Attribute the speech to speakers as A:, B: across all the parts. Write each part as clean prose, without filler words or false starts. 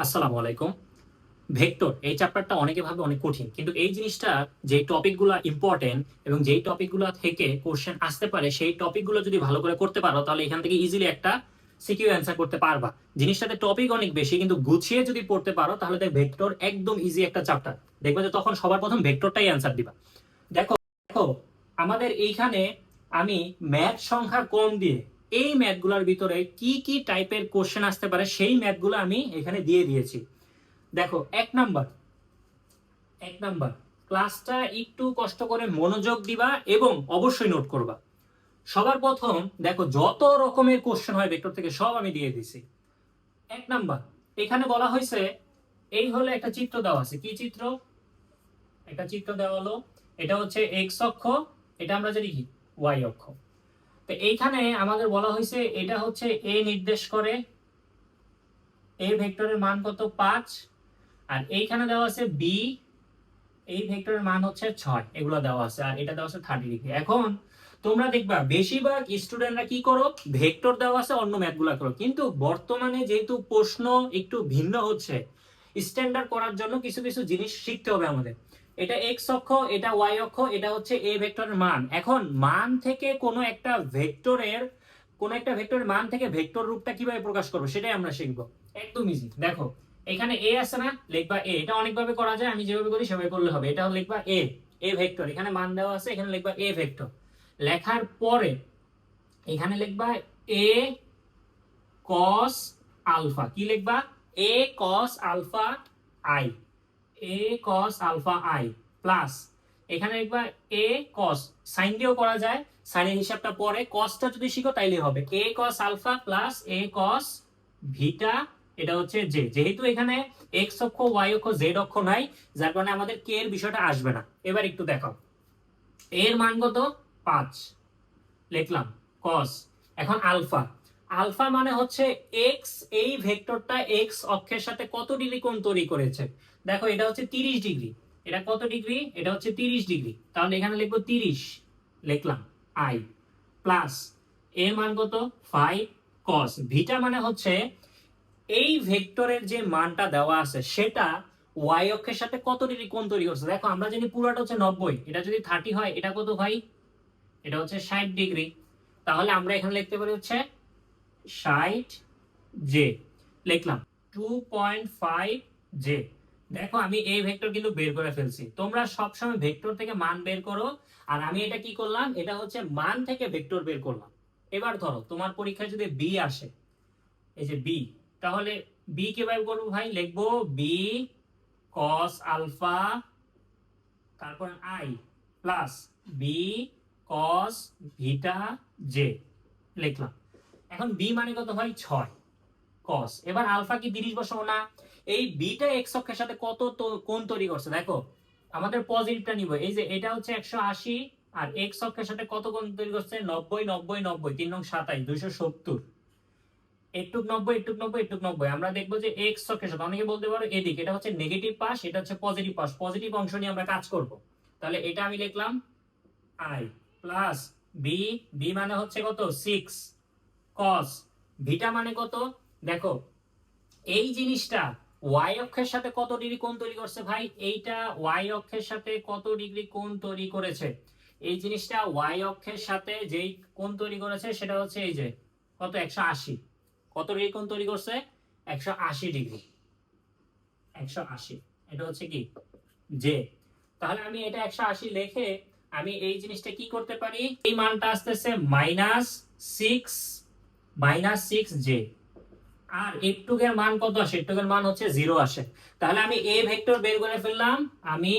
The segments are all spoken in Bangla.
A: আসসালামু আলাইকুম। ভেক্টর এই চ্যাপ্টারটা অনেকে ভাবে অনেক কঠিন, কিন্তু এই জিনিসটা যে টপিকগুলো ইম্পর্টেন্ট এবং যেই টপিকগুলো থেকে কোশ্চেন আসতে পারে সেই টপিকগুলো যদি ভালো করে করতে পারো তাহলে এখান থেকে ইজিলি একটা সিকিউ অ্যান্সার করতে পারবা। জিনিসটাতে টপিক অনেক বেশি, কিন্তু গুছিয়ে যদি পড়তে পারো তাহলে দেখ ভেক্টর একদম ইজি একটা চ্যাপ্টার। দেখবে যে তখন সবার প্রথম ভেক্টরটাই অ্যান্সার দিবা। দেখো দেখো আমাদের এইখানে আমি ম্যাথ সংখ্যা কম দিয়ে এই ম্যাথগুলোর ভিতরে কি কি টাইপের কোশ্চেন আসতে পারে সেই ম্যাথগুলো আমি এখানে দিয়ে দিয়েছি। দেখো এক নাম্বার ক্লাসটা একটু কষ্ট করে মনোযোগ দিবা এবং অবশ্যই নোট করবা। সবার প্রথম দেখো যত রকমের কোশ্চেন হয় ভেক্টর থেকে সব আমি দিয়ে দিছি। 1 নাম্বার, এখানে বলা হয়েছে এই হলো একটা চিত্র দেওয়া আছে। কি চিত্র? একটা চিত্র দেওয়া হলো, এটা হচ্ছে এক্স অক্ষ, এটা আমরা জানি কি ওয়াই অক্ষ। তো এইখানে আমাদের বলা হয়েছে এটা হচ্ছে এ নির্দেশ করে, এ ভেক্টরের মান কত 5, আর এইখানে দেওয়া আছে বি, এই ভেক্টরের মান হচ্ছে 6, এগুলো দেওয়া আছে, আর এটা দেওয়া আছে 30 ডিগ্রি। এখন তোমরা দেখবা বেশিরভাগ স্টুডেন্টরা কি করো, ভেক্টর দেওয়া আছে অন্য ম্যাথগুলো করো, কিন্তু বর্তমানে যেহেতু প্রশ্ন একটু ভিন্ন হচ্ছে, স্ট্যান্ডার্ড করার জন্য কিছু কিছু জিনিস শিখতে হবে আমাদের। এটা এক্স অক্ষ, এটা ওয়াই অক্ষ, এটা হচ্ছে এ ভেক্টরের মান। এখন মান থেকে কোনো একটা ভেক্টরের মান থেকে ভেক্টর রূপটা কিভাবে প্রকাশ করবো সেটাই আমরা শিখবো। একদম ইজি। দেখো এখানে এ আছে না, লিখবা এ। এটা অনেকভাবে করা যায়, আমি যেভাবে করি সেভাবে করলে হবে। এটা লিখবা এ, এ ভেক্টর, এখানে মান দেওয়া আছে, এখানে লিখবা এ ভেক্টর। লেখার পরে এখানে লিখবা এ কস আলফা। কি লিখবা? A cos alpha i, a cos alpha i plus এখানে লিখবা এ কস, সাইন দিয়েও করা যায়, সাইনের হিসাবটা পরে, কসটা যদি শিখো তাইলে হবে এ কস আলফা প্লাস এ কস ভিটা, এটা হচ্ছে জে। যেহেতু এখানে এক্স অক্ষ ওয়াই অক্ষ জেড অক্ষ নাই, যার কারণে আমাদের কে এর বিষয়টা আসবে না। এবার একটু দেখাও, এর মান কত 5 লিখলাম, কস, এখন আলফা, আলফা মানে হচ্ছে এক্স, এই ভেক্টরটা এক্স অক্ষের সাথে কত ডিগ্রি কোণ তৈরি করেছে। দেখো এটা হচ্ছে 30 ডিগ্রি, এটা কত ডিগ্রি, এটা হচ্ছে 30 ডিগ্রি, তাহলে এখানে লিখবো 30, লিখলাম আই প্লাস এর মান কত 5 কস ভিটা মানে হচ্ছে এই ভেক্টরের যে মানটা দেওয়া আছে সেটা ওয়াই অক্ষের সাথে কত ডিগ্রি কোণ তৈরি করছে। দেখো আমরা জানি পুরোটা হচ্ছে 90, এটা যদি 30 হয় এটা কত ভাই, এটা হচ্ছে 60 ডিগ্রি। তাহলে আমরা এখানে লিখতে পারি হচ্ছে 60 জে, লিখলাম 2.5 জে। দেখো আমি এই ভেক্টর কিন্তু বের করে ফেলছি। তোমরা সবসময় ভেক্টর থেকে মান বের করো, আর আমি এটা কি করলাম, এটা হচ্ছে মান থেকে ভেক্টর বের করলাম। এবার ধরো তোমার পরীক্ষায় যদি বি আসে, এই যে বি, তাহলে বি কিভাবে করবো ভাই, লিখবো বি কস আলফা, তারপর i plus b cos beta j, লিখলাম। এখন বি মানে কত ভাই 6 কস, এবার আলফা কি 30 বসাবো না, এই বিটা এক্স অক্ষের সাথে কত কোণ তৈরি করছে দেখো, আমাদের পজিটিভটা নিব, এই যে এটা হচ্ছে 180, আর এক্স অক্ষের সাথে কত কোণ তৈরি করছে 90 90 90, 3 নং 27, 270, একটুক 90 একটুক 90 একটুক 90। আমরা দেখবো যে এক্স অক্ষের সাথে, অনেকে বলতে পারো এদিকে, এটা হচ্ছে নেগেটিভ পাশ, এটা হচ্ছে পজিটিভ পাশ, পজিটিভ অংশ নিয়ে আমরা কাজ করব। তাহলে এটা আমি লিখলাম আই প্লাস বি, বি মানে হচ্ছে কত 6 কস ভিটা মানে কত, দেখো এই জিনিসটা ওয়াই অক্ষের সাথে কত ডিগ্রি কোণ তৈরি করছে ভাই, এইটা ওয়াই অক্ষের সাথে কত ডিগ্রি কোণ তৈরি করেছে, এই জিনিসটা ওয়াই অক্ষের সাথে যেই কোণ তৈরি করেছে সেটা হচ্ছে এই যে কত 180, কত ডিগ্রি কোণ তৈরি করছে 180 ডিগ্রি, 180, এটা হচ্ছে কি জে। তাহলে আমি এটা 180 লিখে আমি এই জিনিসটা কি করতে পারি, এই মানটা আসতেছে -6 জে, আর একটুকের মান কত আসে, একটুকের মান হচ্ছে 0 আসে। তাহলে আমি এ ভেক্টর বের করে ফেললাম, আমি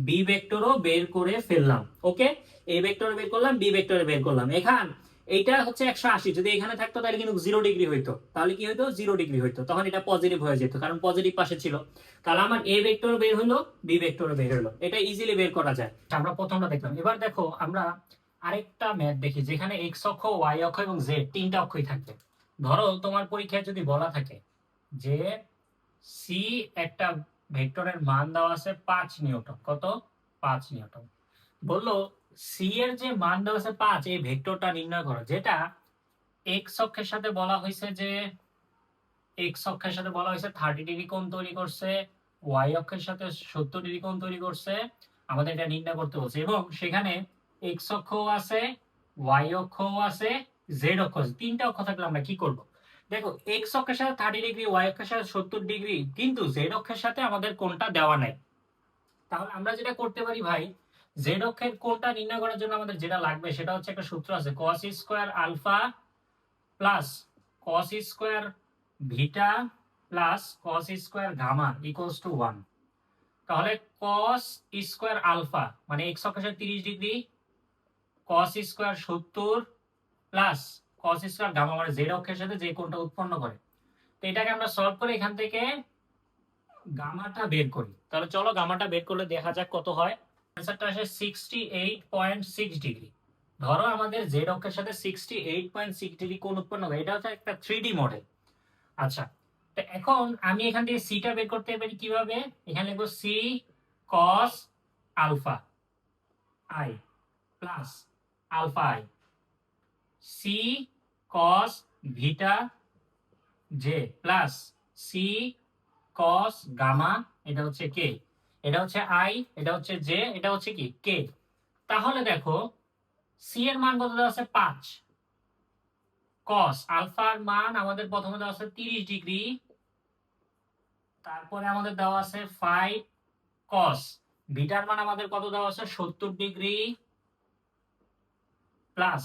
A: বি ভেক্টরও বের করে ফেললাম। ওকে, এ ভেক্টর বের করলাম, বি ভেক্টর বের করলাম। এখান এইটা হচ্ছে 180, যদি এখানে থাকতো তাহলে কিন্তু 0 ডিগ্রি হইতো, তাহলে কি হইতো 0 ডিগ্রি হইতো, তখন এটা পজিটিভ হয়ে যেত কারণ পজিটিভ পাশে ছিল। তাহলে আমার এ ভেক্টর বের হলো, বি ভেক্টর বের হলো, এটা ইজিলি বের করা যায়। আমরা প্রথমটা দেখলাম, এবার দেখো আমরা আরেকটা ম্যাথ দেখি যেখানে এক্স অক্ষ ওয়াই অক্ষ এবং জেড তিনটা অক্ষই থাকবে। ধরো তোমার পরীক্ষায় যদি বলা থাকে যে সি একটা ভেক্টরের মান দেওয়া আছে 5 নিউটন, কত 5 নিউটন, বললো সি এর যে মান দেওয়া আছে 5, এই ভেক্টরটা নির্ণয় করো, যেটা এক্স অক্ষের সাথে বলা হয়েছে যে এক্স অক্ষের সাথে বলা হয়েছে 30 ডিগ্রি কোণ তৈরি করছে, ওয়াই অক্ষের সাথে 70 ডিগ্রি কোণ তৈরি করছে, আমাদের এটা নির্ণয় করতে বলছে। এবং সেখানে এক্স অক্ষও আছে, ওয়াই অক্ষও আছে, জেড অক্ষ আছে। তিনটা অক্ষ থাকলে আমরা কি করব? দেখো, এক্স অক্ষের সাথে 30 ডিগ্রি, ওয়াই অক্ষের সাথে 70 ডিগ্রি, কিন্তু জেড অক্ষের সাথে আমাদের কোণটা দেওয়া নাই। তাহলে আমরা যেটা করতে পারি ভাই, জেড অক্ষের কোণটা নির্ণয় করার জন্য আমাদের যেটা লাগবে সেটা হচ্ছে একটা সূত্র আছে, cos square alpha plus cos square beta plus cos square gamma equals to 1। তাহলে cos স্কয়ার আলফা মানে এক্স অক্ষের সাথে 30 degree, cos square 70 plus cos square gamma মানে জেড অক্ষের সাথে যে কোণটা উৎপন্ন করে। তো এটাকে আমরা সলভ করে এখান থেকে গামাটা বের করি। তাহলে চলো গামাটা বের করলে দেখা যাক কত হয়। অ্যান্সারটা আসে 68.6 ডিগ্রি। ধরো আমাদের জেড অক্ষের সাথে 68.6 ডিগ্রি কোণ উৎপন্ন করে, এটা হচ্ছে একটা 3D মডেল। আচ্ছা, তো এখন আমি এখান থেকে সিটা বের করতে পারি কিভাবে? এখানে লিখবো c cos alpha i plus alpha i, c cos beta j plus c cos gamma, এটা হচ্ছে কে, এটা হচ্ছে আই, এটা হচ্ছে জে, এটা হচ্ছে কি কে। তাহলে দেখো সি এর মান কত দেওয়া আছে? 5। cos আলফার মান আমাদের প্রথমে দেওয়া আছে 30 ডিগ্রি, তারপরে আমাদের দেওয়া আছে 5 cos বিটার মান আমাদের কত দেওয়া আছে? 70 ডিগ্রি প্লাস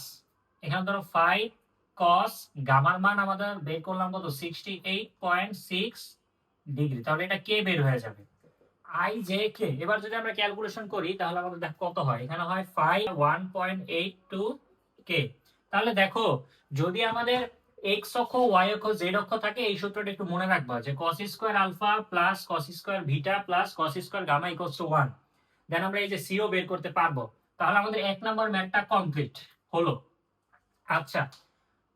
A: এখানে ধরো 5 cos গামার মান আমাদের বের করলাম কত? 68.6 ডিগ্রি। তাহলে এটা কে বের হয়ে যাবে, আই জে কে। এবার যদি আমরা ক্যালকুলেশন করি তাহলে আমাদের দেখো কত হয়। এখানে হয় 5 1.82 কে। তাহলে দেখো, যদি আমাদের এক্স অক্ষ, ওয়াই অক্ষ, জেড অক্ষ থাকে, এই সূত্রটা একটু মনে রাখবা যে cos square alpha plus cos square beta plus cos square gamma equals to 1। Then আমরা এই যে সিও বের করতে পারবো। তাহলে আমাদের এক নাম্বার ম্যাথটা কমপ্লিট হলো। আচ্ছা,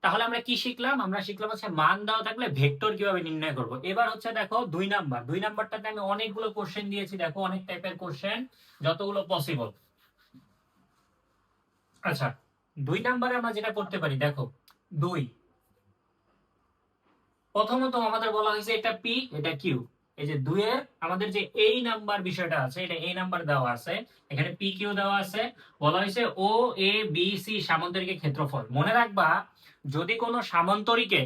A: তাহলে আমরা কি শিখলাম? আমরা শিখলাম হচ্ছে মান দেওয়া থাকলে ভেক্টর কিভাবে নির্ণয় করব। এবার হচ্ছে দেখো 2 নাম্বার, 2 নাম্বারটাতে আমি অনেকগুলো কোশ্চেন দিয়েছি, দেখো অনেক টাইপের কোশ্চেন, যতগুলো পসিবল। আচ্ছা, 2 নাম্বারে আমরা যেটা করতে পারি, দেখো 2, প্রথমত আমাদের বলা হয়েছে এটা পি, এটা কিউ। এই যে 2 এর আমাদের যে এই নাম্বার বিষয়টা আছে, এটা এই নাম্বার দেওয়া আছে, এখানে পি কিউ দেওয়া আছে। বলা হয়েছে ও এ বি সি সামান্তরিকের ক্ষেত্রফল। মনে রাখবা, যদি কোনো সামান্তরিকে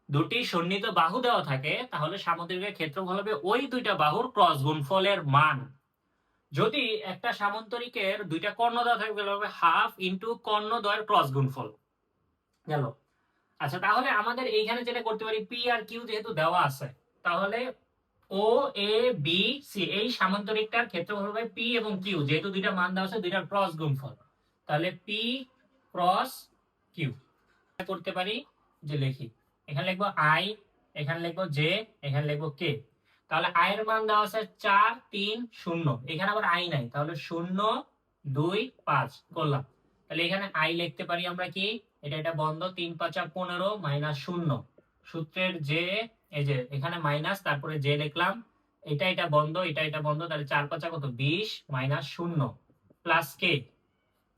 A: দুটি সন্নিহিত বাহু দেওয়া থাকে তাহলে সামান্তরিকের ক্ষেত্রফল হবে ওই দুইটা বাহুর ক্রস গুণফলের মান। যদি একটা সামান্তরিকের দুইটা কর্ণ দেওয়া থাকে তাহলে হবে হাফ ইন্টু কর্ণদ্বয়ের ক্রস গুণফল। গেল। আচ্ছা, তাহলে আমাদের এইখানে যেটা করতে পারি, পি আর কিউ যেহেতু দেওয়া আছে, তাহলে ও এ বি সি এই সামান্তরিকটার ক্ষেত্রফল হবে পি এবং কিউ, যেহেতু দুইটা মান দেওয়া আছে, দুইটার ক্রস গুণফল। তাহলে পি ক্রস কিউ করতে পারি যে লিখি, এখানে লিখবো আই, এখানে লিখবো জে, এখানে লিখবো কে। তাহলে আই এর মান দেওয়া আছে 4 3 0, এখানে আবার আই নাই, তাহলে 0 2 5 করলাম। তাহলে এখানে আই লিখতে পারি আমরা কি, এটা বন্ধ, 3 5 15 মাইনাস 0, সূত্রের যে এই যে এখানে মাইনাস, তারপরে যে লিখলাম, এটা বন্ধ, এটা বন্ধ, তাহলে 4 5 কত 20 মাইনাস 0 প্লাস কে,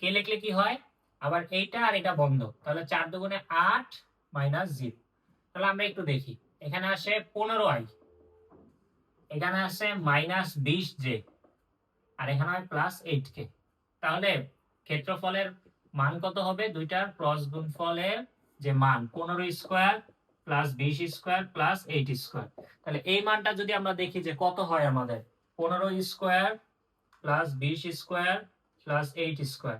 A: কে লিখলে কি হয়, আবার এইটা আর এটা বন্ধ, তাহলে 4 দুগুণে 8 মাইনাস 0। তাহলে আমরা একটু দেখি, এখানে আসে 15i, এখানে আসে মাইনাস 20j, আর এখানে হয় প্লাস 8k। তাহলে ক্ষেত্রফলের মান কত হবে? দুইটার ক্রস গুণফলের যে মান 15 square plus 20 square plus 8 square. তাহলে এই মানটা যদি আমরা দেখি যে কত হয় আমাদের, 15 square plus 20 square plus 8 square.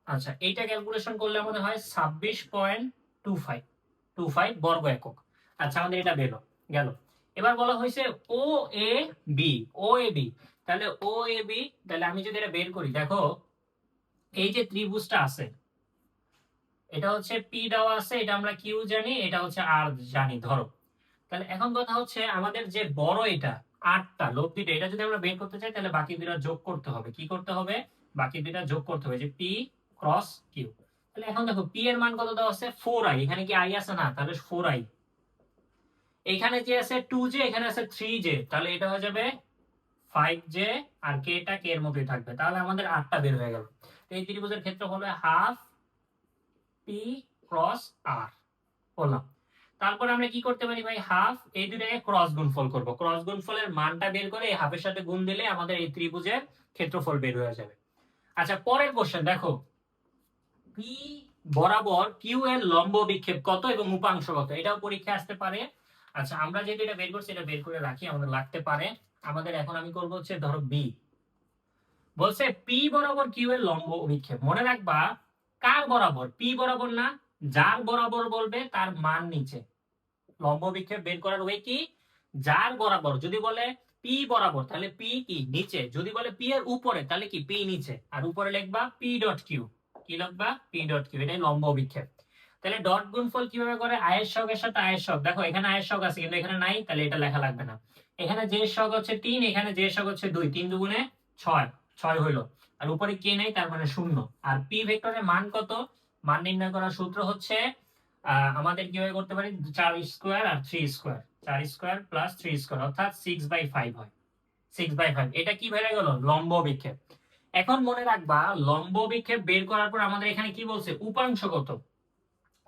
A: আচ্ছা, এইটা ক্যালকুলেশন করলে আমাদের হয় 26.25 বর্গ একক। আচ্ছা, আমাদের এটা বেরো গেল। এবার বলা হয়েছে ও A B, O A B. তাহলে ও এ বি, তাহলে আমি যদি এটা বের করি, দেখো এই যে ত্রিভুজটা আছে, এটা হচ্ছে পি দেওয়া আছে, এটা আমরা কিউ জানি, এটা হচ্ছে আর জানি ধরো। তাহলে এখন কথা হচ্ছে আমাদের যে বড় এটা 8টা লব্ধিটা, এটা যদি আমরা বের করতে চাই তাহলে বাকি দুটো যোগ করতে হবে। কি করতে হবে? বাকি দুটো যোগ করতে হবে, যে পি ক্রস কিউ। তাহলে এখন দেখো পি এর মান কত দেওয়া আছে? 4i, এখানে কি আই আছে না? তাহলে 4i, এখানে যে আছে 2j, এখানে আছে 3j, তাহলে এটা হয়ে যাবে 5j, আর কে টা কে এর মতোই থাকবে। তাহলে আমাদের 8টা বের হয়ে গেল। তো এই ত্রিভুজের ক্ষেত্রফল হবে হাফ পি ক্রস আর, বললাম। তারপর আমরা কি করতে পারি ভাই, হাফ এই দুটাকে ক্রস গুণফল করব। ক্রস গুণফলের মানটা বের করে এই হাফের সাথে গুণ দিলে আমাদের এই ত্রিভুজের ক্ষেত্রফল বের হয়ে যাবে। আচ্ছা পরের কোশ্চেন দেখো, পি বরাবর কিউ এর লম্ব বিক্ষেপ কত এবং উপাংশ কত, এটাও পরীক্ষা আসতে পারে। আচ্ছা আমরা যেহেতু এটা বের করছি, এটা বের করে রাখি, আমাদের লাগতে পারে। আমাদের এখন আমি করবো হচ্ছে ধরো বি, বলছে পি বরাবর কিউ এর লম্ব বিক্ষেপ। মনে রাখবা কার বরাবর, পি বরাবর না, যার বরাবর বলবে তার মান নিচে। লম্ব বিক্ষেপ বের করার ওয়ে কি, যার বরাবর। যদি বলে পি বরাবর তাহলে পি কি নিচে, যদি বলে পি এর উপরে তাহলে কি পি নিচে, আর উপরে লিখবা পি ডট কিউ। কি লিখবা, পি ডট কিউ, এটাই লম্ব বিক্ষেপ। তাহলে ডট গুণফল কিভাবে করে, আয়ের সহগের সাথে আয়ের সহগ। দেখো এখানে আয়ের সহগ আছে কিন্তু এখানে নাই, তাহলে এটা লেখা লাগবে না। এখানে যে সহগ হচ্ছে 3, এখানে যে সহগ হচ্ছে 2, 3 দুগুণে 6, 6 হইলো। আর উপরে কে নেই তার মানে 0। আর পি ভেক্টরের মান কত, মান নির্ণয় করার সূত্র হচ্ছে আমাদের কিভাবে করতে পারি, 4 স্কয়ার আর 3 স্কয়ার, 4 স্কয়ার প্লাস 3 স্কয়ার অর্থাৎ 6/5 হয়। 6/5 এটা কি বেড়ে গেল, লম্ব বিক্ষেপ। এখন মনে রাখবা লম্ব বিক্ষেপ বের করার পর আমাদের এখানে কি বলছে, উপাংশ কত।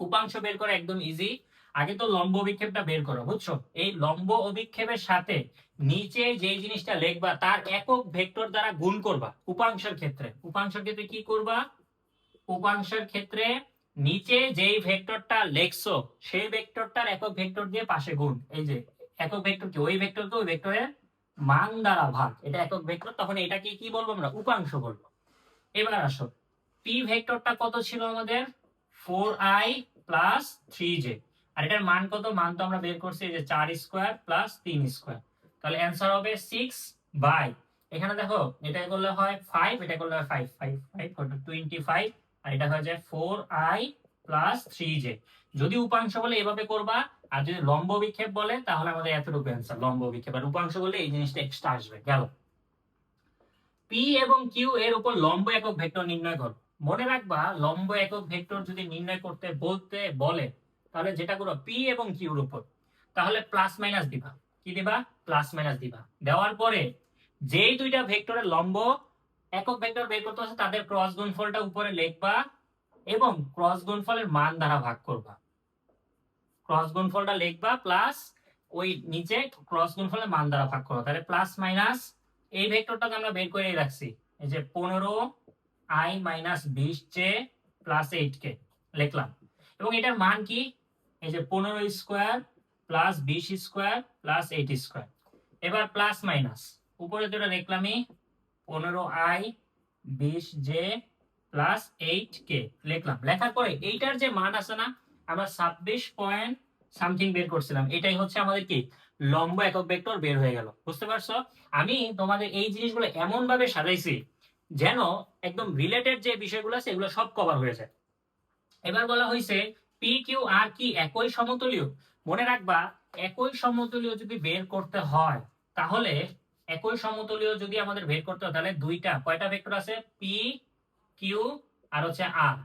A: উপাংশ বের করা একদম ইজি। আগে তো লম্ব অভিক্ষেপটা বের করো, বুঝছো। এই লম্ব অভিক্ষেপের সাথে নিচে যে জিনিসটা লিখবা তার একক ভেক্টর দ্বারা গুণ করবা। উপাংশের ক্ষেত্রে, উপাংশের ক্ষেত্রে কি করবা, উপাংশের ক্ষেত্রে নিচে যেই ভেক্টরটা লেখছো সেই ভেক্টরটার একক ভেক্টর দিয়ে পাশে গুণ। এই যে একক ভেক্টর কি, ওই ভেক্টরকে ওই ভেক্টরের মান দ্বারা ভাগ, এটা একক ভেক্টর, তখন এটাকে কি বলবো আমরা, উপাংশ বলবো। এবার আসো, পি ভেক্টরটা কত ছিল আমাদের, 4i প্লাস 3j। আর এটার মান কত, মান তো আমরা বের করছি যে 4 স্কয়ার প্লাস 3 স্কয়ার। তাহলে অ্যান্সার হবে 6 বাই, এখানে দেখো এটা করলে হয় 5, এটা করলে হয় 5, 5 5 25, আর এটা হয়ে যায় 4i প্লাস 3j। যদি উপাংশ বলে এভাবে করবা, আর যদি লম্ব বিক্ষেপ বলে তাহলে আমাদের এতটুকু অ্যান্সার লম্ব বিক্ষেপ, আর উপাংশ বলে এই জিনিসটা এক্সট্রা আসবে। গেল, পি এবং কিউ এর উপর লম্ব একক ভেক্টর নির্ণয় করো। মনে রাখবা লম্ব একক ভেক্টর যদি নির্ণয় করতে বলতে বলে তাহলে যেটা করো, পি এবং কিউর উপর, তাহলে প্লাস মাইনাস দিবা। কি দিবা, প্লাস মাইনাস দিবা। দেওয়ার পরে যেই দুইটা ভেক্টরের লম্ব একক ভেক্টর বের করতে হচ্ছে তাদের ক্রস গুণফলটা উপরে লিখবা এবং ক্রস গুণফলের মান দ্বারা ভাগ করবা। ক্রস গুণফলটা লিখবা প্লাস ওই নিচে ক্রস গুণফলের মান দ্বারা ভাগ করো। তাহলে প্লাস মাইনাস এই ভেক্টরটাকে আমরা বের করে রাখছি, এই যে 15i minus 20j plus 8k লিখলাম। এবং এটার মান কি, এই যে 15 square plus 20 square plus 8 square. এবার প্লাস মাইনাস উপরে যেটা লিখলামই 15i 20j প্লাস 8k লিখলাম। লেখার পরে এইটার যে মান আছে না, আমরা 26 পয়েন্ট সামথিং বের করছিলাম, এটাই হচ্ছে আমাদের কি লম্ব একক ভেক্টর বের হয়ে গেল। বুঝতে পারছো, আমি তোমাদের এই জিনিসগুলো এমন ভাবে সাজাইছি যেন একদম রিলেটেড যে বিষয়গুলো আছে এগুলো সব কভার হয়ে যায়। এবার বলা হয়েছে পি কিউ আর কি একই সমতুল্য। মনে রাখবা একই সমতুল্য যদি বের করতে হয় তাহলে, একই সমতুল্য যদি আমাদের বের করতে হয় তাহলে দুইটা কয়টা ভেক্টর আছে, পি কিউ আর হচ্ছে আর।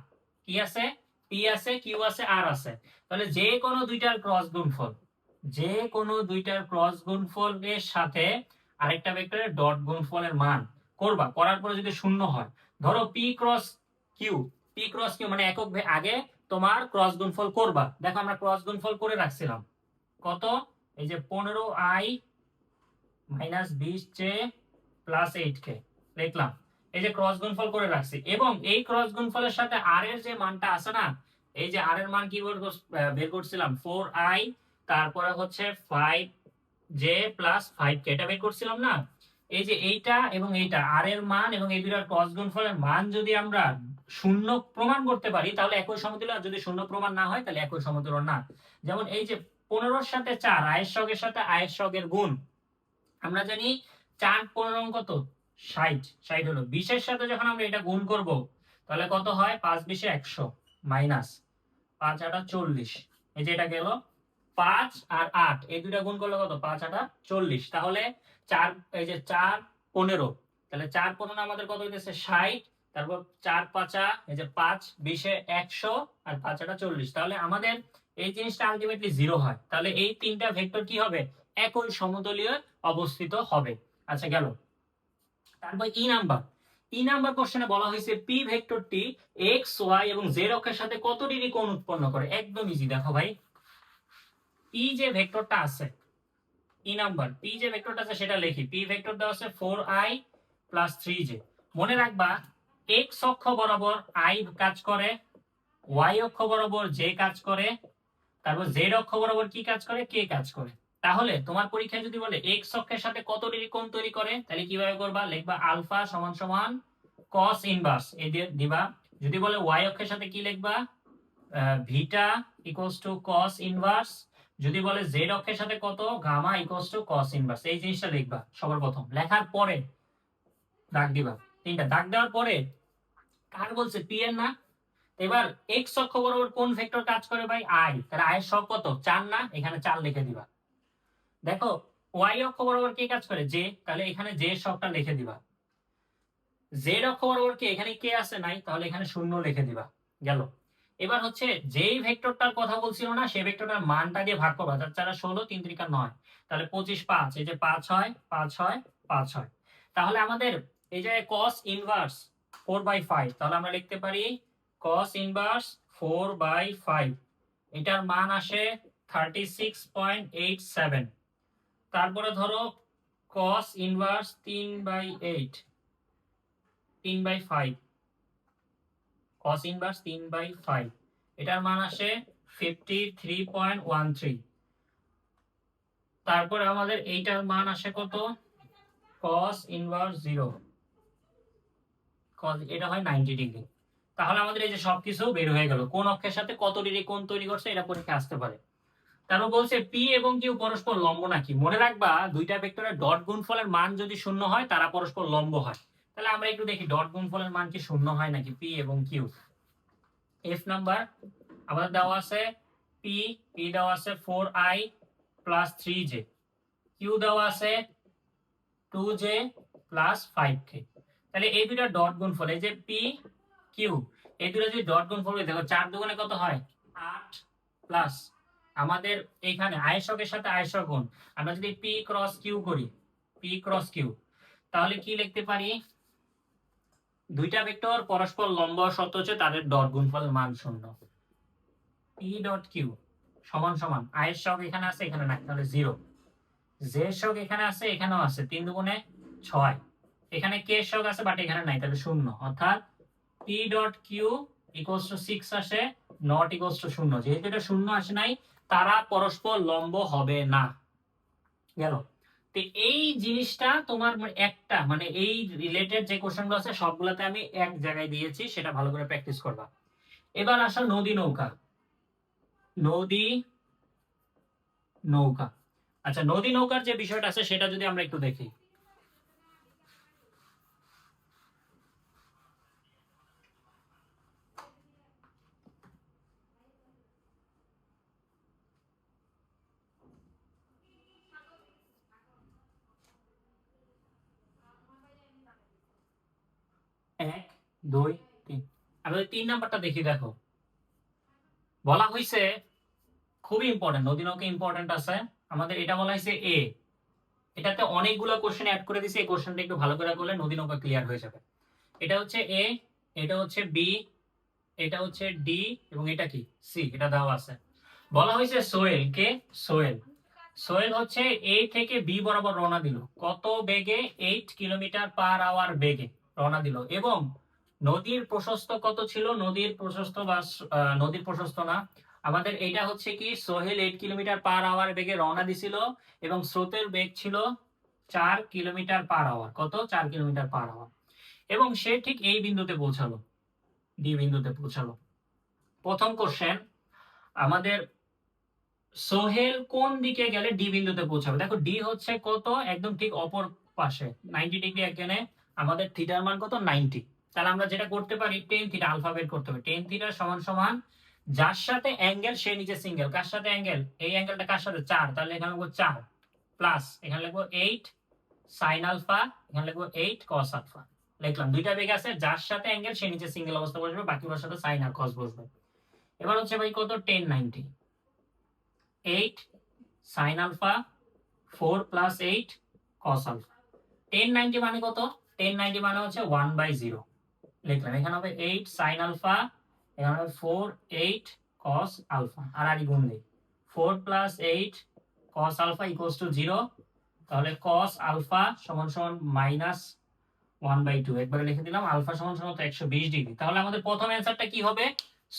A: কি আছে, পি আছে, কিউ আছে, আর আছে। তাহলে যে কোনো দুইটার ক্রস গুণফল, যে কোনো দুইটার ক্রস গুণফলের সাথে আরেকটা ভেক্টরের ডট গুণফলের মান করবা। করার পরে যদি শূন্য হয়, ধরো p cross q, p cross q মানে একক আগে তোমার ক্রস গুণফল করবা। দেখো আমরা ক্রস গুণফল করে রাখছিলাম কত, এই যে 15i minus 20j plus 8k লিখলাম, এই যে ক্রস গুণফল করে রাখছি। এবং এই ক্রস গুণফলের সাথে আর এর যে মানটা আছে না, এই যে আর এর মান কি বের করছিলাম 4i, তারপরে হচ্ছে 5j প্লাস 5k, এটা বের করছিলাম না। এই যে এইটা এবং এইটা আর এর মান এবং এই দুইটার ক্রস গুণফলের মান যদি আমরা শূন্য প্রমাণ করতে পারি তাহলে একই সমতুল্য, আর যদি শূন্য প্রমাণ না হয় তাহলে একই সমতুল্য না। যেমন এই যে 15 এর সাথে 4, আয়ের সহগের সাথে আয়ের সহগের গুণ, আমরা জানি 4 15 কত 60, 60 হলো। 20 এর সাথে যখন আমরা এটা গুণ করব তাহলে কত হয়, 5 20 100 মাইনাস 5 8 40, এই যে এটা গেল 5 আর 8, এই দুইটা গুণ করলে কত, 5 8 40। তাহলে 4, এই যে 4 15, তাহলে 4 15 আমাদের কত হইতেছে 60, তারপর 4 5 এই যে 5 20 100 আর 5 8 40। তাহলে আমাদের এই জিনিসটা আলটিমেটলি 0 হয়। তাহলে এই তিনটা ভেক্টর কি হবে, একই সমতলীয় অবস্থিত হবে। আচ্ছা গেল। তারপর ই নাম্বার কোশ্চেনে বলা হয়েছে পি ভেক্টরটি এক্স ওয়াই এবং জেড অক্ষের সাথে কত ডিগ্রি কোণ উৎপন্ন করে। একদম ইজি, দেখো ভাই পি যে ভেক্টরটা আছে ই নাম্বার পি যে ভেক্টরটা আছে সেটা লিখি। পি ভেক্টর দেওয়া আছে 4i প্লাস 3j। মনে রাখবা এক্স অক্ষ বরাবর আই কাজ করে, ওয়াই অক্ষ বরাবর জে কাজ করে, তারপর জেড অক্ষ বরাবর কি কাজ করে, কে কাজ করে। তাহলে তোমার পরীক্ষায় যদি বলে এক্স অক্ষের সাথে কত ডিগ্রি কোণ তৈরি করে, তাহলে কিভাবে করবা, লিখবা আলফা সমান সমান কস ইনভার্স এই দিয়ে দিবা। যদি বলে ওয়াই অক্ষের সাথে কি লিখবা, beta equals to cos inverse. যদি বলে জেড অক্ষের সাথে কত, gamma equals to cos inverse. এই জিনিসটা লিখবা সবার প্রথম। লেখার পরে দাগ দিবা, তিনটা দাগ দেওয়ার পরে কার বলছে, পি এর না। এবার এক্স অক্ষ বরাবর কোন ভেক্টর কাজ করে ভাই, আই। তাহলে আই এর সব কত, 4 না, এখানে 4 লিখে দিবা। দেখো ওয়াই অক্ষ বরাবর কে কাজ করে, জে, তাহলে এখানে জে এর সবটা লিখে দিবা। জেড অক্ষ বরাবর কে, এখানে কে আছে নাই, তাহলে এখানে 0 লিখে দিবা। গেল। এবার হচ্ছে যেই ভেক্টরটার কথা বলছিল না, সেই ভেক্টরটার মানটা দিয়ে ভাগ করবা। 4 4 16, 3 3 9, তাহলে 25 5, এই যে 5 হয় 5 হয় 5 হয়। তাহলে আমাদের এই যে cos ইনভার্স 4/5, তাহলে আমরা লিখতে পারি cos ইনভার্স 4/5, এটার মান আসে 36.87। তারপরে ধরো cos ইনভার্স 3/8, 3/5, cos ইনভার্স 3/5, এটার মান আসে 53.13। তারপরে আমাদের এইটার মান আসে কত, cos ইনভার্স 0, cos এটা হয় 90 ডিগ্রি। তাহলে আমাদের এই যে সবকিছু বের হয়ে গেল, কোন অক্ষের সাথে কত ডিগ্রি কোণ তৈরি করছে, এটা পরীক্ষা আসতে পারে। তারপর বলছে পি এবং কিউ পরস্পর লম্ব নাকি। মনে রাখবা দুইটা ভেক্টরের ডট গুণফলের মান যদি 0 হয় তারা পরস্পর লম্ব হয়। তাহলে আমরা একটু দেখি ডট গুণফলের মান কি 0 হয় নাকি, পি এবং কিউ। এফ নাম্বার আমাদের দেওয়া আছে পি, পি দেওয়া আছে 4i প্লাস 3j, কিউ দেওয়া আছে 2j প্লাস 5k। তাহলে এই দুইটা ডট গুণফল, এই যে পি কিউ, এই দুটো যদি ডট গুণফল হয়, দেখো 4 দুগুণে কত হয় 8, প্লাস আমাদের এইখানে আয়শকের সাথে আয়শক গুণ। আমরা যদি পি ক্রস কিউ করি, পি ক্রস কিউ, তাহলে কি লিখতে পারি, দুইটা ভেক্টর পরস্পর লম্ব শর্ত হচ্ছে তাদের ডট গুণফলের মান 0। পি ডট কিউ সমান সমান আয়ের শক এখানে আছে এখানে নাই, তাহলে 0। জে শক এখানে আছে এখানেও আছে, 3 দুগুণে 6, এখানে কে শক আছে বাট এখানে নাই, তাহলে 0। অর্থাৎ p dot q equals to 6 আসে, নট ইকুয়ালস টু 0। যেহেতু এটা 0 আসে নাই, তারা পরস্পর লম্ব হবে না। গেল। তো এই জিনিসটা তোমার একটা মানে এই রিলেটেড যে কোশ্চেনগুলো আছে সবগুলোতে আমি এক জায়গায় দিয়েছি, সেটা ভালো করে প্র্যাকটিস করবা। এবার আসো নদী নৌকা। নদী নৌকা, আচ্ছা নদী নৌকার যে বিষয়টা আছে সেটা যদি আমরা একটু দেখি। এক, দুই, তিন, আমরা 3 নাম্বারটা দেখি। দেখো বলা হয়েছে খুবই ইম্পর্টেন্ট, নদী নৌকা ইম্পর্টেন্ট আছে আমাদের। এটা বলা হয়েছে এ, এটাতে অনেকগুলো কোশ্চেন অ্যাড করে দিয়েছে, এই কোশ্চেনটা একটু ভালো করে করলে নদী নৌকা ক্লিয়ার হয়ে যাবে। এটা হচ্ছে এ, এটা হচ্ছে বি, এটা হচ্ছে ডি এবং এটা কি সি, এটা দেওয়া আছে। বলা হয়েছে সোহেল কে, সোহেল, সোহেল হচ্ছে এ থেকে বি বরাবর রওনা দিল কত বেগে, 8 কিলোমিটার পার আওয়ার বেগে রওনা দিল। এবং নদীর প্রশস্ত কত ছিল, নদীর প্রশস্ত বা নদীর প্রশস্ত না, আমাদের এইটা হচ্ছে কি সোহেল 8 কিলোমিটার পার আওয়ার বেগে রওনা দিছিল এবং স্রোতের বেগ ছিল 4 কিলোমিটার পার আওয়ার। কত, 4 কিলোমিটার পার আওয়ার। এবং সে ঠিক এই বিন্দুতে পৌঁছালো, ডি বিন্দুতে পৌঁছালো। প্রথম কোশ্চেন আমাদের, সোহেল কোন দিকে গেলে ডি বিন্দুতে পৌঁছাবে। দেখো ডি হচ্ছে কত, একদম ঠিক অপর পাশে 90 ডিগ্রি এখানে, আমাদের থিটার মান কত 90। তাহলে আমরা যেটা করতে পারি টেন থিটা আলফা বের করতে হবে। টেন থিটা সমান সমান যার সাথে অ্যাঙ্গেল সে নিচে সিঙ্গেল, কার সাথে অ্যাঙ্গেল, এই অ্যাঙ্গেলটা কার সাথে 4, তাহলে এখানে লিখবো 4 প্লাস এখানে লিখবো 8 সাইন আলফা, এখানে লিখবো 8 কস আলফা। লিখলাম দুইটা বেগ আছে, যার সাথে অ্যাঙ্গেল সে নিচে সিঙ্গেল অবস্থা বসবে, বাকিগুলোর সাথে সাইন আর কস বসবে। এবার হচ্ছে ভাই কত 1090, 8 sin alpha 4 plus 8 cos alpha। 1090 মানে কত, 1090 মানে হচ্ছে 1/0 লিখলাম। এখানে হবে 8 sin alpha, এখানে হবে 4 8 cos alpha, আর আগে গুণ দেই 4 plus 8 cos alpha equals to 0, তাহলে cos আলফা সমান সমান মাইনাস 1/2, একবারে লিখে দিলাম আলফা সমান সমান 120 ডিগ্রি। তাহলে আমাদের প্রথম অ্যান্সারটা কি হবে?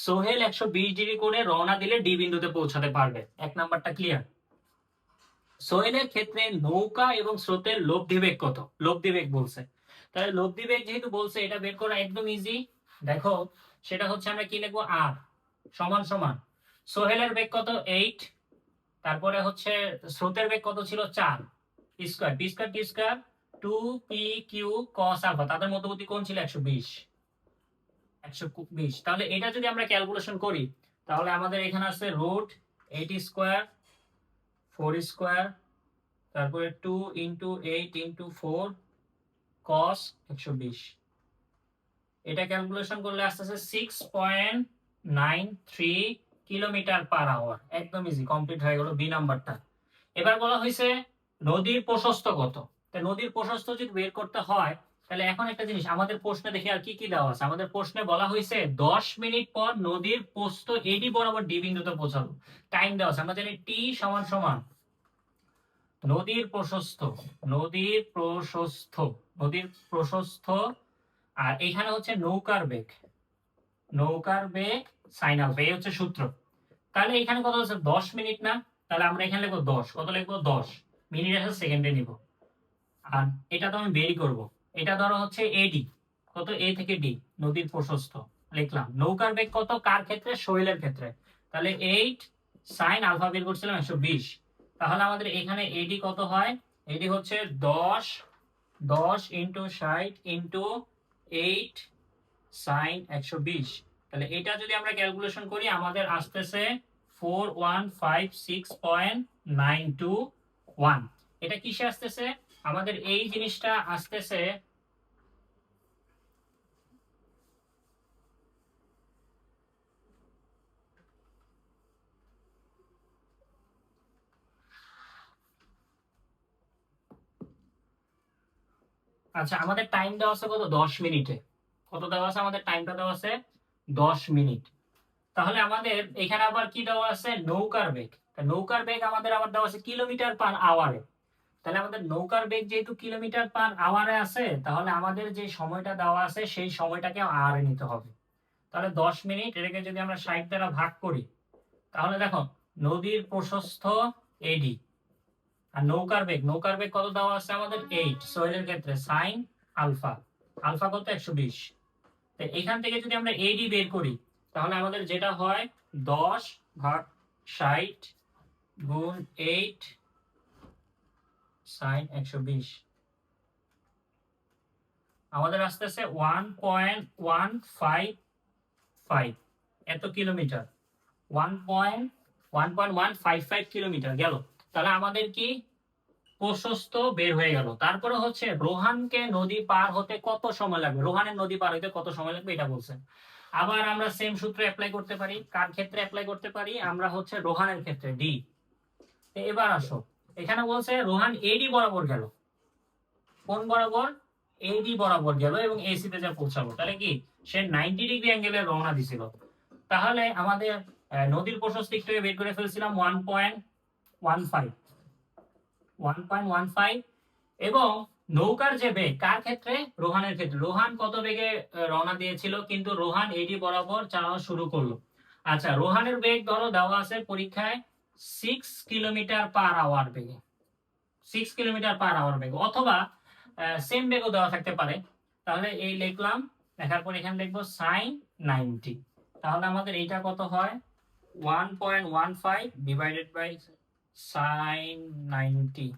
A: সোহেল 120 ডিগ্রি করে রওনা দিলে ডি বিন্দুতে পৌঁছাতে পারবে। এক নাম্বারটা ক্লিয়ার। সোহেলের ক্ষেত্রে নৌকা এবং স্রোতের লব্ধি বেগ কত? লব্ধি বেগ বলছে, তাহলে লব্ধি বেগ যেহেতু বলছে এটা বের করা একদম ইজি। দেখো সেটা হচ্ছে আমরা কি লিখবো, আর সমান সমান সোহেলের বেগ কত 8, তারপরে হচ্ছে স্রোতের বেগ কত ছিল 4, স্কয়ার পি স্কয়ার টি স্কয়ার 2p/q cos আলফা, তাদের মধ্যবর্তী কোণ ছিল 120। তাহলে এটা যদি আমরা ক্যালকুলেশন করি তাহলে আমাদের এখানে আছে রুট 8 স্কয়ার 4 স্কয়ার তারপরে 2 × 8 × 4 cos 120, এটা ক্যালকুলেশন করলে আসতেছে 6.93 কিলোমিটার পার আওয়ার। একদম ইজি, কমপ্লিট হয়ে গেল বি নাম্বারটা। এবার বলা হয়েছে নদীর প্রশস্ত কত। তা নদীর প্রশস্ত যদি বের করতে হয় তাহলে এখন একটা জিনিস আমাদের প্রশ্নে দেখি আর কি কি দেওয়া আছে। আমাদের প্রশ্নে বলা হয়েছে 10 মিনিট পর নদীর প্রস্থ এডি বরাবর ডি বিন্দুতে পৌঁছালো। টাইম দেওয়া আছে, আমরা জানি টি সমান সমান নদীর প্রশস্ত, নদীর প্রশস্ত, নদীর প্রশস্ত, আর এখানে হচ্ছে নৌকার বেগ, নৌকার বেগ সাইন আলফা, এই হচ্ছে সূত্র। তাহলে এখানে কত আছে 10 মিনিট না, তাহলে আমরা এখানে লিখবো 10, কত লিখবো 10 মিনিট আছে সেকেন্ডে নিব, আর এটা তো আমি বেরই করব। এটা ধরো হচ্ছে এডি, কত এ থেকে ডি নদীর প্রশস্ত লিখলাম। নৌকার বেগ কত কার ক্ষেত্রে? সোহেলের ক্ষেত্রে, তাহলে 8 সাইন আলফা বের করছিলাম 120। তাহলে আমাদের এখানে এডি কত হয়? এডি হচ্ছে 10 × 60 × 8 সাইন 120। তাহলে এটা যদি আমরা ক্যালকুলেশন করি আমাদের আসতেছে 415.6.921। এটা কিসে আসতেছে? আমাদের এই জিনিসটা আসতেছে আচ্ছা আমাদের টাইম দেওয়া আছে কত 10 মিনিটে, কত দেওয়া আছে আমাদের টাইমটা দেওয়া আছে 10 মিনিট। তাহলে আমাদের এখানে আবার কি দেওয়া আছে? নৌকার বেগ। নৌকার বেগ আমাদের আবার দেওয়া আছে কিলোমিটার পার আওয়ারে। তাহলে আমাদের নৌকার বেগ যেহেতু কিলোমিটার পার আওয়ারে আছে তাহলে আমাদের যে সময়টা দেওয়া আছে সেই সময়টাকে আওয়ারে নিতে হবে। তাহলে 10 মিনিট এটাকে যদি আমরা 60 দ্বারা ভাগ করি তাহলে দেখো নদীর প্রশস্ত এডি আর নৌকার বেগ, নৌকার বেগ কত দেওয়া আছে আমাদের 8, সোহেলের ক্ষেত্রে সাইন আলফা, আলফা কত 120। তো এখান থেকে যদি আমরা এডি বের করি তাহলে আমাদের যেটা হয় 10 ভাগ 60 গুণ 8 সাইন 120, আমাদের আসতেছে 1.155 এত কিলোমিটার, 1.155 কিলোমিটার গেল। তাহলে আমাদের কি প্রশস্ত বের হয়ে গেল। তারপরে হচ্ছে রোহানকে নদী পার হতে কত সময় লাগবে, রোহানের নদী পার হতে কত সময় লাগবে এটা বলছে। আবার আমরা সেম সূত্র অ্যাপ্লাই করতে পারি, কার ক্ষেত্রে অ্যাপ্লাই করতে পারি? আমরা হচ্ছে রোহানের ক্ষেত্রে ডি। এবার আসো এখানে বলছে রোহান এডি বরাবর গেল, কোন বরাবর? এডি বরাবর গেল এবং এসি তে যা পৌঁছালো, তাহলে কি সে 90 ডিগ্রি অ্যাঙ্গেলে রওনা দিছিল। তাহলে আমাদের নদীর প্রশস্ত একটু বের করে ফেলছিলাম 1.15 এবং নৌকার যে বেগ কার ক্ষেত্রে? রোহানের ক্ষেত্রে। রোহান কত বেগে রওনা দিয়েছিল? কিন্তু রোহান এডি বরাবর চালানো শুরু করলো। আচ্ছা রোহানের বেগ ধরো দেওয়া আছে পরীক্ষায় 6 কিলোমিটার পার আওয়ার বেগে, 6 কিলোমিটার পার আওয়ার বেগ, অথবা সেম বেগও দেওয়া থাকতে পারে। তাহলে এই লিখলাম, লেখার পর এখানে লিখবো সাইন 90। তাহলে আমাদের এইটা কত হয়? 1.15 ডিভাইডেড বাই সাইন 90,